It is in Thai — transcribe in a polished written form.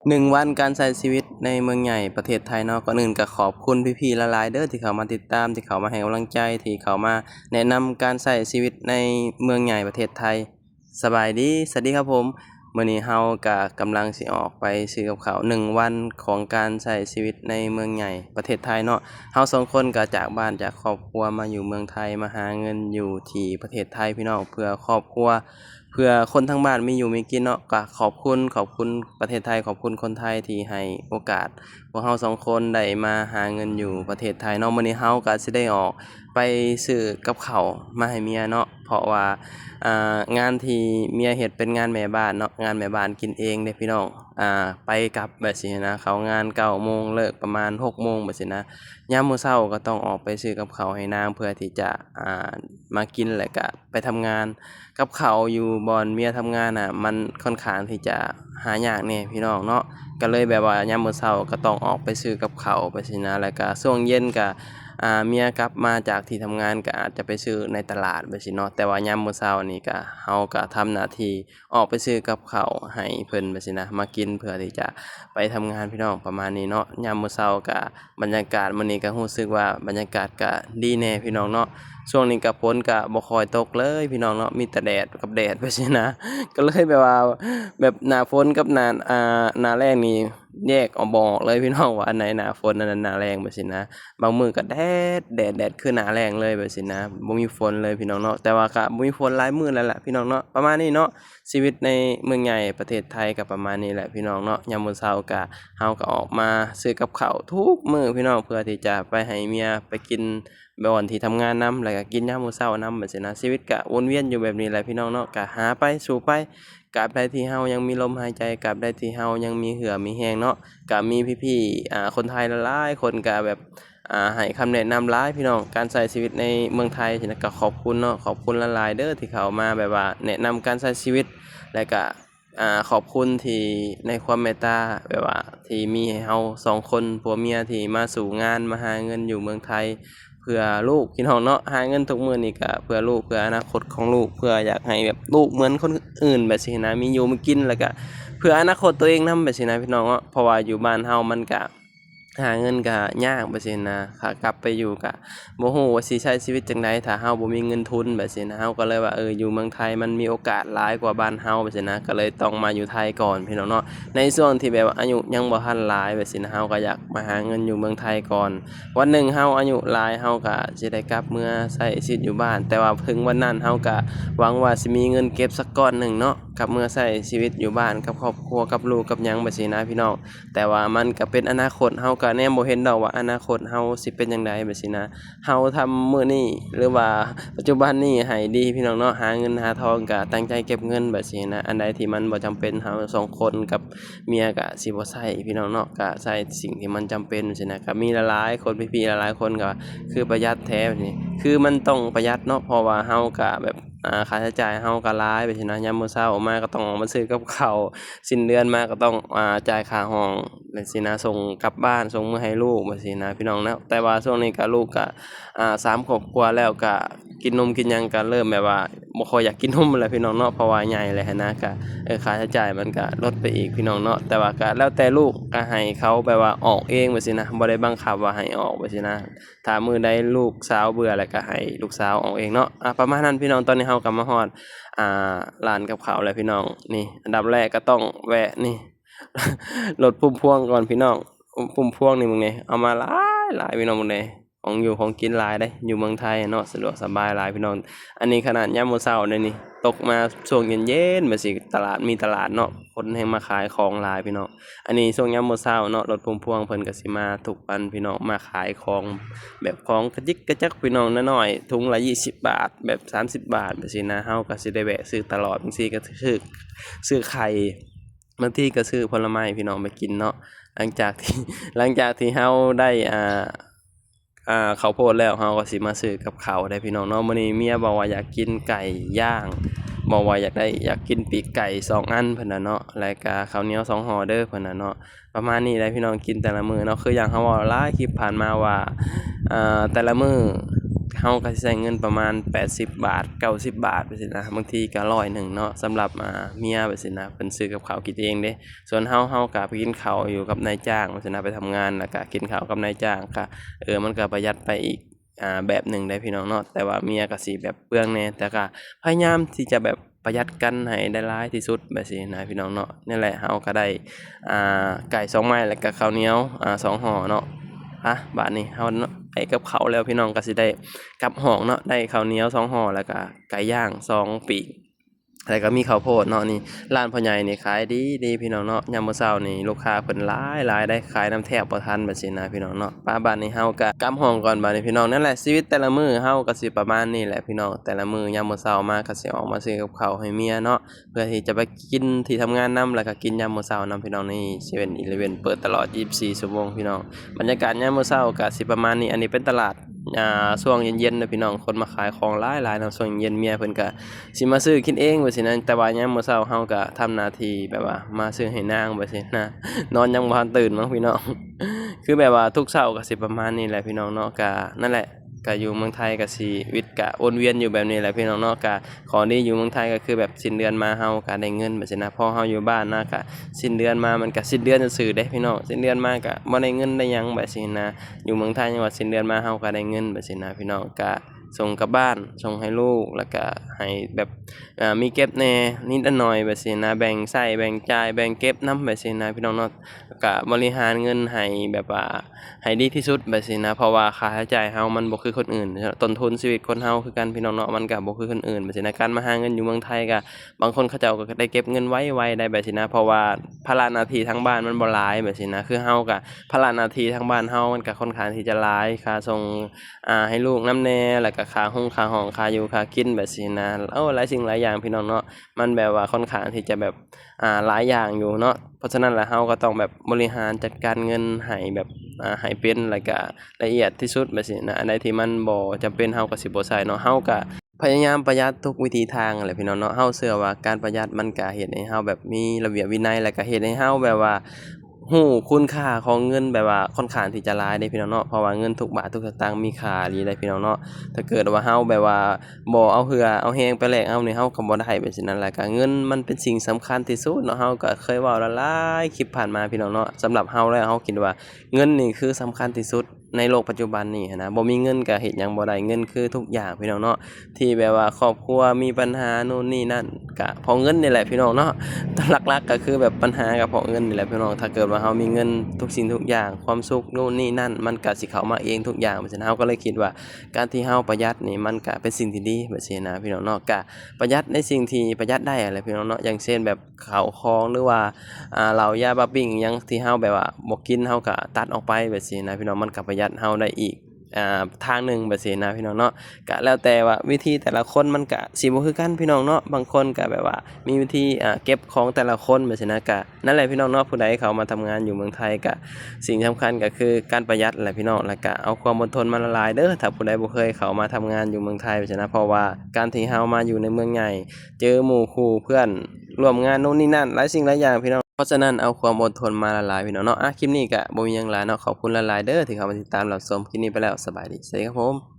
1 วันการใช้ชีวิตในเมืองใหญ่ประเทศไทยเนาะก่อนอื่นก็ขอบคุณพี่ๆหลายๆเด้อที่เข้ามาติดตามที่เข้ามาให้กำลังใจที่เข้ามาแนะนำการใช้ชีวิตในเมืองใหญ่ประเทศไทยสบายดีสวัสดีครับผมมื้อนี้เราก็กำลังสิออกไปซื้อกับข้าว1 วันของการใช้ชีวิตในเมืองใหญ่ประเทศไทยเนาะเรา2คนก็จากบ้านจากครอบครัวมาอยู่เมืองไทยมาหาเงินอยู่ที่ประเทศไทยพี่น้องเพื่อครอบครัว เพื่อคนทั้งบ้านมีอยู่มีกินเนาะก็ขอบคุณประเทศไทยขอบคุณคนไทยที่ให้โอกาสพวกเรา2คนได้มาหาเงินอยู่ประเทศไทยเนาะมื้อนี้เราก็สิได้ออกไปซื้อกับข้าวมาให้เมียเนาะเพราะว่างานที่เมียเฮ็ดเป็นงานแม่บ้านเนาะงานแม่บ้านกินเองเด้พี่น้องไปกลับแบบซี้นะเข้างาน9โมงเลิกประมาณ6โมงแบบซี้นะยามมื้อเช้าก็ต้องออกไปซื้อกับข้าวให้นางเพื่อที่จะมากินแล้วก็ไปทำงาน กับข้าวอยู่บ่อนเมียทำงานน่ะมันค่อนข้างที่จะหายากแหน่พี่น้องเนาะก็เลยแบบว่ายามมื้อเช้าก็ต้องออกไปซื้อกับข้าวไปซี้นะแล้วก็ช่วงเย็นก็เมียกลับมาจากที่ทำงานก็อาจจะไปซื้อในตลาดไปซี้เนาะแต่ว่ายามมื้อเช้านี่ก็เราก็ทำหน้าที่ออกไปซื้อกับข้าวให้เพิ่นไปซี้นะมากินเพื่อที่จะไปทำงานพี่น้องประมาณนี้เนาะยามมื้อเช้าก็บรรยากาศมื้อนี้ก็รู้สึกว่าบรรยากาศก็ดีแน่พี่น้องเนาะ ช่วงนี้ก็ฝนก็บ่ค่อยตกเลยพี่น้องเนาะมีแต่แดดกับแดดไปซี้นะก็เลยแบบว่าแบบหน้าฝนกับหน้าแล้งนี่แยกออกบ่ออกเลยพี่น้องว่าอันไหนหน้าฝนอันนั้นหน้าแล้งไปซี้นะบางมื้อก็แดดคือหน้าแล้งเลยไปซี้นะบ่มีฝนเลยพี่น้องเนาะแต่ว่าก็บ่มีฝนหลายมื้อแล้วล่ะพี่น้องเนาะประมาณนี้เนาะชีวิตในเมืองใหญ่ประเทศไทยก็ประมาณนี้แหละพี่น้องเนาะยามมื้อเช้าก็เราก็ออกมาซื้อกับข้าวทุกมื้อพี่น้องเพื่อที่จะไปให้เมียไปกิน บ่อนที่ทำงานนำแล้วก็กินยามมื้อเช้านำแบบซี้นะชีวิตก็วนเวียนอยู่แบบนี้แหละพี่น้องเนาะก็หาไปสู้ไปกราบใดที่เฮายังมีลมหายใจกราบใดที่เฮายังมีเหือมีแรงเนาะก็มีพี่ๆคนไทยหลายๆคนก็แบบให้คำแนะนำหลายพี่น้องการใช้ชีวิตในเมืองไทยซี้นะก็ขอบคุณเนาะขอบคุณหลายๆเด้อที่เข้ามาแบบว่าแนะนำการใช้ชีวิตแล้วก็ขอบคุณที่ในความเมตตาแบบว่าที่มีให้เฮา2คนผัวเมียที่มาสู่งานมาหาเงินอยู่เมืองไทย เพื่อลูกพี่น้องเนาะหาเงินทุกมื้อนี่ก็เพื่อลูกเพื่ออนาคตของลูกเพื่ออยากให้แบบลูกเหมือนคนอื่นแบบซี้นะมีอยู่มีกินแล้วก็เพื่ออนาคตตัวเองนำแบบซี้นะพี่น้องเนาะเพราะว่าอยู่บ้านเฮามันก็หาเงินก็ยากแบบซี้นะถ้ากลับไปอยู่ก็บ่ฮู้ว่าสิใช้ชีวิตจั่งใดถ้าเฮาบ่มีเงินทุนแบบซี้นะเฮาก็เลยว่าอยู่เมืองไทยมันมีโอกาสหลายกว่าบ้านเฮาแบบซี้นะก็เลยต้องมาอยู่ไทยก่อนพี่น้องเนาะในช่วงที่แบบว่าอายุยังบ่ทันหลายแบบซี้นะเฮาก็อยากมาหาเงินอยู่เมืองไทยก่อน วันหนึ่งเฮาอายุหลายเฮาก็สิได้กลับเมื่อใช้ชีวิตอยู่บ้านแต่ว่าถึงวันนั้นเฮาก็หวังว่าสิมีเงินเก็บสักก้อนหนึ่งเนาะกลับเมื่อใช้ชีวิตอยู่บ้านกับครอบครัวกับลูกกับหยังแบบซี้นะพี่น้องแต่ว่ามันก็เป็นอนาคตเฮาก็แนมบ่เห็นดอกว่าอนาคตเฮาสิเป็นจั่งใดแบบซี้นะเฮาทำมื้อนี้หรือว่าปัจจุบันนี้ให้ดีพี่น้องเนาะหาเงินหาทองก็ตั้งใจเก็บเงินแบบซี้นะอันใดที่มันบ่จำเป็นเฮาสองคนกับ เมียก็สิบ่ใช้พี่น้องเนาะก็ใช้สิ่งที่มันจำเป็นซี้นะก็มีหลายๆคนพี่ๆหลายๆคนก็คือประหยัดแท้แบบนี้คือมันต้องประหยัดเนาะเพราะว่าเฮาก็แบบค่าใช้จ่ายเฮาก็หลายไปซี้นะยามมื้อเช้าออกมาก็ต้องออกมาซื้อกับข้าวสิ้นเดือนมาก็ต้องจ่ายค่าห้องจั่งซี้นะส่งกลับบ้านส่งมื้อให้ลูกแบบซี้นะพี่น้องนะแต่ว่าช่วงนี้ก็ลูกก็3ขวบกว่าแล้วก็กินนมกินหยังก็เริ่มแบบว่าบ่ค่อยอยากกินนมแล้วพี่น้องเนาะเพราะว่าใหญ่แล้วหั้นนะก็ ค่าใช้จ่ายมันก็ลดไปอีกพี่น้องเนาะแต่ว่าก็แล้วแต่ลูกก็ให้เขาแบบว่าออกเองไปซี้นะบ่ได้บังคับว่าให้ออกไปซี้นะถ้ามื้อใดลูกสาวเบื่อแล้วก็ให้ลูกสาวออกเองเนาะประมาณนั้นพี่น้องตอนนี้เราก็มาฮอดอ่าร้านกับข้าวแล้วพี่น้องนี่อันดับแรกก็ต้องแวะนี่รถพุ่มพวงก่อนพี่น้องพุ่มพวงนี่มึงนี่เอามาหลายพี่น้องมึงนี่ของอยู่ของกินหลายเด้อยู่เมืองไทยเนาะสะดวกสบายหลายพี่น้อง อันนี้ขนาดยามมื้อเช้าเลยนี่ตกมาช่วงเย็นๆแบบสิตลาดมีตลาดเนาะคนแฮ่งมาขายของหลายพี่น้องอันนี้ช่วงยามมื้อเช้าเนาะรถพุ่มพวงเพิ่นก็สิมาทุกวันพี่น้องมาขายของแบบของกระจิกกระจักพี่น้องน้อยๆถุงละ20บาทแบบ30บาทแบบซี้นะเฮาก็สิได้แวะซื้อตลอดบางทีก็ซื้อไข่บางทีก็ซื้อผลไม้พี่น้องไปกินเนาะหลังจากที่หลังจากที่เฮาได้ข้าวโพดแล้วเราก็สิมาซื้อกับข้าวได้พี่น้องเนาะมื้อนี้เมียบอกว่าอยากกินไก่ย่างบอกว่าอยากกินปีกไก่2อันเพิ่นน่ะเนาะแล้วก็ข้าวเหนียว2ห่อเด้อเพิ่นน่ะเนาะประมาณนี้แหละพี่น้องกินแต่ละมื้อเนาะคืออย่างเราเว้าหลายคลิปผ่านมาว่าแต่ละมื้อ เฮาก็สิใช้เงินประมาณ80บาท90บาทไปสินะบางทีก็100เนาะสำหรับเมียไปสินะเพิ่นซื้อกับข้าวกินเองเด้ส่วนเฮาก็ไปกินข้าวอยู่กับนายจ้างไปสินะไปทำงานแล้วก็กินข้าวกับนายจ้างก็มันก็ประหยัดไปอีกแบบหนึ่งได้พี่น้องเนาะแต่ว่าเมียก็สิแบบเปลืองแหน่แต่ก็พยายามที่จะแบบประหยัดกันให้ได้หลายที่สุดแบบซี้นะพี่น้องเนาะนี่แหละเฮาก็ได้ไก่2ไม้แล้วก็ข้าวเหนียว2ห่อเนาะบาดนี้เฮาไปกับข้าวแล้วพี่น้องก็สิได้กลับห้องเนาะได้ข้าวเหนียว2ห่อแล้วก็ไก่ย่าง2ปีกแล้วก็มีข้าวโพดเนาะนี่ร้านพ่อใหญ่นี่ขายดีพี่น้องเนาะยามมื้อเช้านี่ลูกค้าเพิ่นหลายได้ขายน้ำแทบบ่ทันแบบซี้นะพี่น้องเนาะบัดนี้เฮาก็กลับห้องก่อนบัดนี้พี่น้องนั่นแหละชีวิตแต่ละมื้อเฮาก็สิประมาณนี้แหละพี่น้องแต่ละมื้อยามมื้อเช้ามาก็สิออกมาซื้อกับข้าวให้เมียเนาะเพื่อที่จะไปกินที่ทำงานนำแล้วก็กินยามมื้อเช้านำพี่น้องนี่7-Eleven เปิดตลอด24ชั่วโมงพี่น้องบรรยากาศยามมื้อเช้าก็สิประมาณนี้อันนี้เป็นตลาดช่วงเย็นๆนะพี่น้องคนมาขายของหลายๆเนาะช่วงเย็นเมียเพิ่นก็สิมาซื้อกินเองว่าซี่นะแต่ว่ายามมื้อเช้าเฮาก็ทำหน้าที่แบบว่ามาซื้อให้นางว่าซี่นะนอนยังบ่ทันตื่นมั้งพี่น้องคือแบบว่าทุกเช้าก็สิประมาณนี้แหละพี่น้องเนาะก็นั่นแหละก็อยู่เมืองไทยก็ชีวิตก็วนเวียนอยู่แบบนี้แหละพี่น้องเนาะก็ของดีอยู่เมืองไทยก็คือแบบสิ้นเดือนมาเฮาก็ได้เงินแบบซี่นะพอเฮาอยู่บ้านนะก็สิ้นเดือนมามันก็สิ้นเดือนซื่อๆเด้พี่น้องสิ้นเดือนมาก็บ่ได้เงินได้หยังแบบซี่นะอยู่เมืองไทยจังว่าสิ้นเดือนมาเฮาก็ได้เงินแบบซี่นะพี่น้องก็ส่งกลับบ้านส่งให้ลูกแล้วก็ให้แบบมีเก็บแหน่นิดหน่อยแบบซี่นะแบ่งใช้แบ่งจ่ายแบ่งเก็บนำแบบซี่นะพี่น้องเนาะก็บริหารเงินให้แบบว่าให้ดีที่สุดแบบซี่นะเพราะว่าค่าใช้จ่ายเฮามันบ่คือคนอื่นต้นทุนชีวิตคนเฮาคือกันพี่น้องเนาะมันก็บ่คือคนอื่นแบบซี่นะการมาหาเงินอยู่เมืองไทยก็บางคนเขาเจ้าก็ได้เก็บเงินไว้ได้แบบซี่นะเพราะว่าภาระหน้าที่ทางบ้านมันบ่หลายแบบซี่นะคือเฮาก็ภาระหน้าที่ทางบ้านเฮามันก็ค่อนข้างที่จะหลายค่าส่งให้ลูกนำแหน่แล้วก็ค่าห้องค่าห้องค่าอยู่ค่ากินแบบซี่นะหลายสิ่งหลายอย่างพี่น้องเนาะมันแบบว่าค่อนข้างที่จะแบบหลายอย่างอยู่เนาะเพราะฉะนั้นแล้วเฮาก็ต้องแบบบริหารจัดการเงินให้แบบให้เป็นแล้วก็ละเอียดที่สุดแบบซี้นะอันใดที่มันบ่จำเป็นเฮาก็สิบ่ใช้เนาะเฮาก็พยายามประหยัดทุกวิถีทางนั่นแหละพี่น้องเนาะเฮาเชื่อว่าการประหยัดมันก็เฮ็ดให้เฮาแบบมีระเบียบวินัยแล้วก็เฮ็ดให้เฮาแบบว่าฮู้คุณค่าของเงินแบบว่าค่อนข้างที่จะหลายเด้พี่น้องเนาะเพราะว่าเงินทุกบาททุกสตางค์มีค่าอีหลีเด้พี่น้องเนาะถ้าเกิดว่าเฮาแบบว่าบ่เอาเหือเอาแรงไปแลกเอานี่เฮาก็บ่ได้แบบนั้นแหละก็เงินมันเป็นสิ่งสำคัญที่สุดเนาะเฮาก็เคยเว้าหลายๆคลิปผ่านมาพี่น้องเนาะสำหรับเฮาแล้วเฮาคิดว่าเงินนี่คือสำคัญที่สุดในโลกปัจจุบันนี้หั้นนะบ่มีเงินก็เฮ็ดหยังบ่ได้เงินคือทุกอย่างพี่น้องเนาะที่แบบว่าครอบครัวมีปัญหานู่นนี่นั่นก็เพราะเงินนี่แหละพี่น้องเนาะหลักๆก็คือแบบปัญหาก็เพราะเงินนี่แหละพี่น้องถ้าเกิดว่าเฮามีเงินทุกสิ่งทุกอย่างความสุขนู่นนี่นั่นมันก็สิเข้ามาเองทุกอย่างเพราะฉะนั้นเฮาก็เลยคิดว่าการที่เฮาประหยัดนี่มันก็เป็นสิ่งที่ดีแบบซี้นะพี่น้องเนาะก็ประหยัดในสิ่งที่ประหยัดได้อะไรพี่น้องเนาะอย่างเช่นแบบข้าวของหรือว่าเหล้ายาบับบิ้งอิหยังที่เฮาแบบว่าบ่กินเฮาก็ตัดออกไปแบบซี้นะพี่น้องมันก็ประหยัดเฮาได้อีกทางหนึ่งแบบซี้นะพี่น้องเนาะก็แล้วแต่ว่าวิธีแต่ละคนมันก็สิบ่คือกันพี่น้องเนาะบางคนก็แบบว่ามีวิธีเก็บของแต่ละคนแบบซี้นะก็นั่นแหละพี่น้องเนาะผู้ใดเขามาทำงานอยู่เมืองไทยก็สิ่งสำคัญก็คือการประหยัดแหละพี่น้องแล้วก็เอาความอดทนมาละลายเด้อถ้าผู้ใดบ่เคยเข้ามาทำงานอยู่เมืองไทยแบบซี้นะเพราะว่าการที่เฮามาอยู่ในเมืองใหญ่เจอหมู่คู่เพื่อนร่วมงานนู่นนี่นั่นหลายสิ่งหลายอย่างพี่น้องเพราะฉะนั้นเอาความอดทนมาละลายพี่น้องเนาะคลิปนี้ก็บ่มีหยังหลายเนาะขอบคุณหลายๆเด้อที่เข้ามาติดตามรับชมคลิปนี้ไปแล้วสบายดีสวัสดีครับผม